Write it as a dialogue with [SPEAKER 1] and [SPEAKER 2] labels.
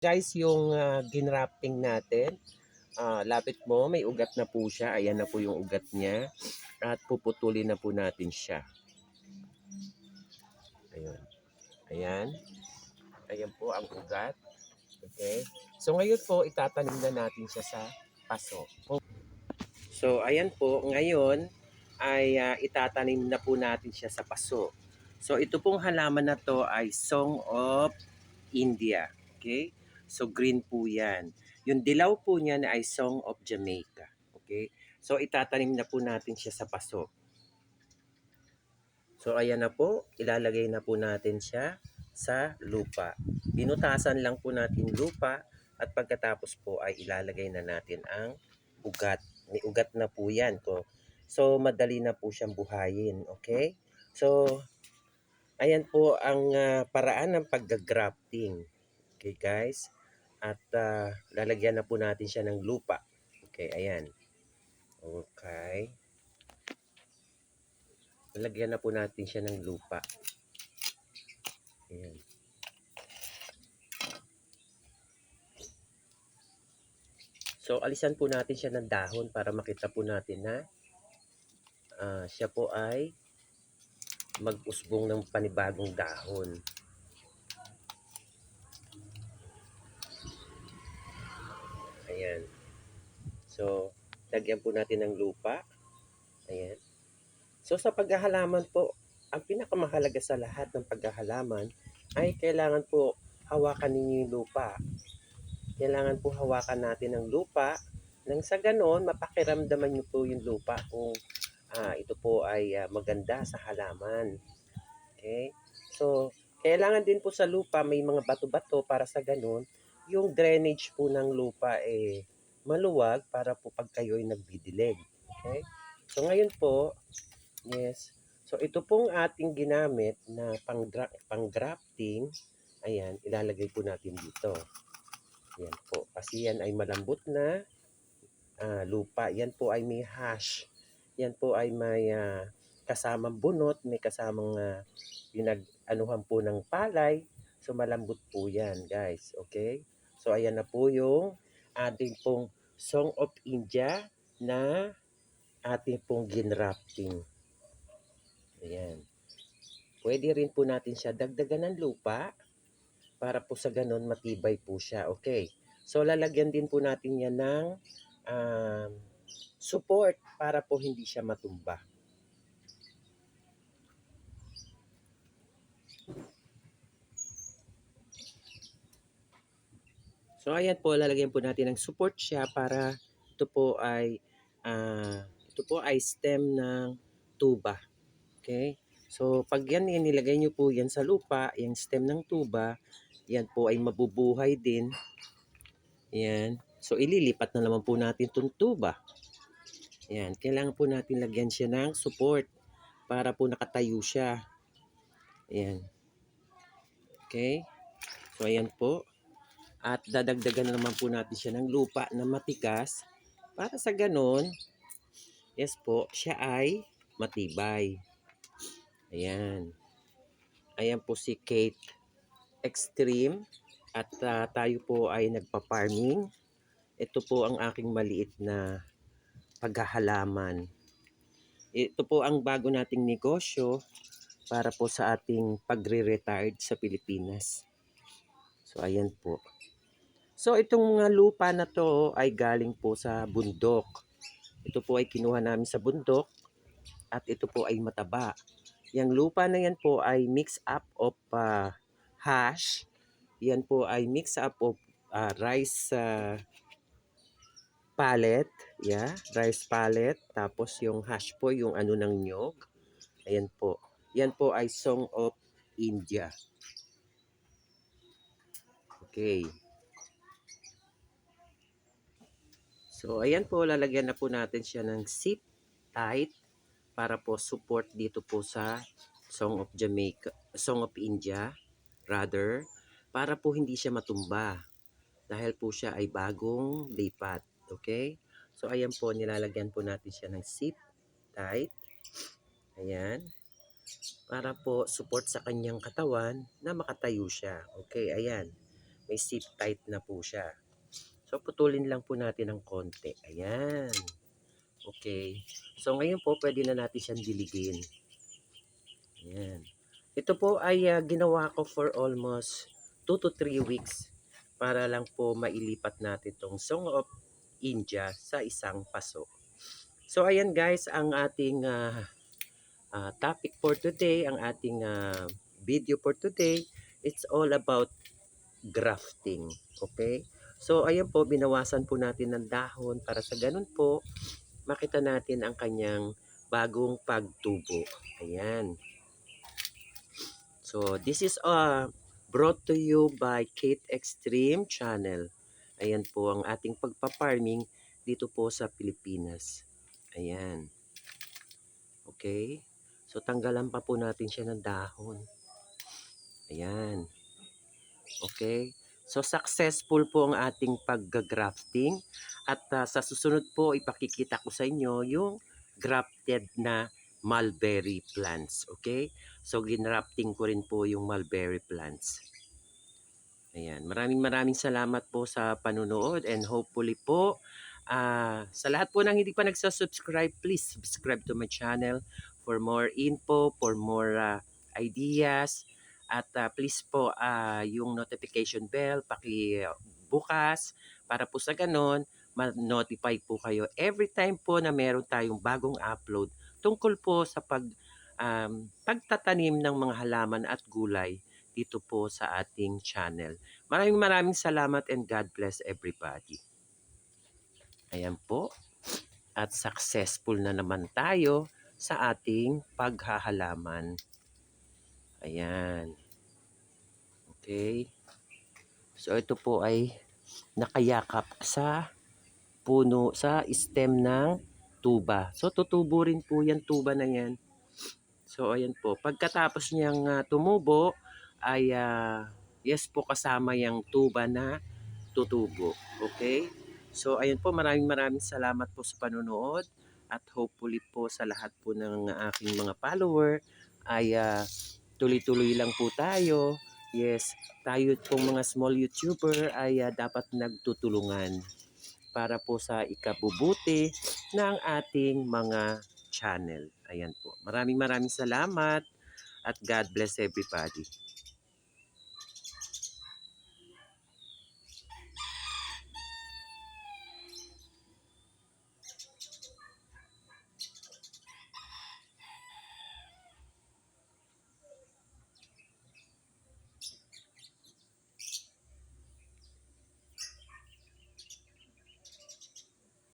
[SPEAKER 1] Guys, yung ginwrapping natin, lapit mo, may ugat na po siya. Ayan na po yung ugat niya. At puputulin na po natin siya. Ayun. Ayan. Ayan po ang ugat. Okay. So ngayon po, itatanim na natin siya sa paso. So ayan po, ngayon ay itatanim na po natin siya sa paso. So ito pong halaman na to ay Song of India. Okay? So green po yan. Yung dilaw po niyan ay Song of Jamaica. Okay? So itatanim na po natin siya sa paso. So ayan na po, ilalagay na po natin siya sa lupa. Binutasan lang po natin lupa at pagkatapos po ay ilalagay na natin ang ugat. May ugat na po yan. So madali na po siyang buhayin. Okay? So ayan po ang paraan ng pagga-grafting. Okay guys? At lalagyan na po natin siya ng lupa. Okay, ayan. Okay. Lalagyan na po natin siya ng lupa. Ayan. So, alisan po natin siya ng dahon para makita po natin na siya po ay mag-usbong ng panibagong dahon. Ayan. So, lagyan po natin ng lupa. Ayan. So, sa paghahalaman po, ang pinakamahalaga sa lahat ng paghahalaman ay kailangan po hawakan ninyo yung lupa. Kailangan po hawakan natin ang lupa nang sa ganon mapakiramdaman nyo po yung lupa kung ito po ay maganda sa halaman. Okay? So, kailangan din po sa lupa may mga bato-bato para sa ganon yung drainage po ng lupa maluwag para po pag kayo ay nagdidilig. Okay? So, ngayon po, yes. So, ito pong ating ginamit na pang-grafting. Ayan, ilalagay po natin dito. Yan po. Kasi yan ay malambot na lupa. Yan po ay may hash. Yan po ay may kasamang bunot, may kasamang pinag-anuhan po ng palay. So malambot po yan, guys. Okay? So ayan na po yung ating pong Song of India na ating pong ginrafting. Ayan. Pwede rin po natin siya dagdagan ng lupa para po sa ganon matibay po siya. Okay. So lalagyan din po natin yan ng support para po hindi siya matumba. So ayan po, lalagyan po natin ng support siya para ito po ay stem ng tuba. Okay? So pag yan nilagay niyo po yan sa lupa, yung stem ng tuba, yan po ay mabubuhay din. Yan. So ililipat na naman po natin itong tuba. Yan, kailangan po natin lagyan siya ng support para po nakatayo siya. Ayan. Okay? So ayan po. At dadagdagan na naman po natin siya ng lupa na matigas para sa ganon, yes po, siya ay matibay. Ayan. Ayan po si Kate Extreme at tayo po ay nagpa-farming. Ito po ang aking maliit na paghahalaman. Ito po ang bago nating negosyo para po sa ating pagre-retired sa Pilipinas. So ayan po. So itong lupa na to ay galing po sa bundok. Ito po ay kinuha namin sa bundok at ito po ay mataba. Yang lupa na yan po ay mix up of hash. Yan po ay mix up of rice pallet. Yeah, rice pallet. Tapos yung hash po, yung ano ng nyog. Ayan po. Yan po ay Song of India. Okay. So, ayan po, lalagyan na po natin siya ng zip tight para po support dito po sa Song of Jamaica, Song of India, rather, para po hindi siya matumba dahil po siya ay bagong lipat. Okay? So, ayan po, nilalagyan po natin siya ng zip tight. Ayan. Para po support sa kanyang katawan na makatayo siya. Okay, ayan. may zip tight na po siya. So, putulin lang po natin ng konti. Ayan. Okay. So, ngayon po, pwede na natin siyang diligin. Ayan. Ito po ay ginawa ko for almost 2 to 3 weeks para lang po mailipat natin tong Song of India sa isang paso. So, ayan guys, ang ating topic for today, ang ating video for today, it's all about grafting. Okay? So, ayan po, binawasan po natin ng dahon para sa ganun po, makita natin ang kanyang bagong pagtubo. Ayan. So, this is brought to you by Kate Extreme Channel. Ayan po ang ating pagpa-farming dito po sa Pilipinas. Ayan. Okay? So, tanggalan pa po natin siya ng dahon. Ayan. Okay? So, successful po ang ating pag-grafting. At sa susunod po, ipakikita ko sa inyo yung grafted na mulberry plants. Okay? So, ginrafting ko rin po yung mulberry plants. Ayan. Maraming salamat po sa panunood and hopefully po, sa lahat po ng hindi pa nagsasubscribe, please subscribe to my channel for more info, for more ideas. At please po, yung notification bell, bukas para po sa ganon, ma-notify po kayo every time po na meron tayong bagong upload tungkol po sa pagtatanim ng mga halaman at gulay dito po sa ating channel. Maraming salamat and God bless everybody. Ayan po. At successful na naman tayo sa ating paghahalaman. Ayan. Okay. So ito po ay nakayakap sa puno, sa stem ng tuba. So tutubo rin po yan, tuba na yan. So ayan po. Pagkatapos niyang tumubo ay yes po kasama yung tuba na tutubo. Okay? So ayan po, maraming salamat po sa panonood at hopefully po sa lahat po ng aking mga follower ay tuloy-tuloy lang po tayo. Yes, tayo pong mga small YouTuber ay dapat nagtutulungan para po sa ikabubuti ng ating mga channel. Ayan po. Maraming salamat at God bless everybody.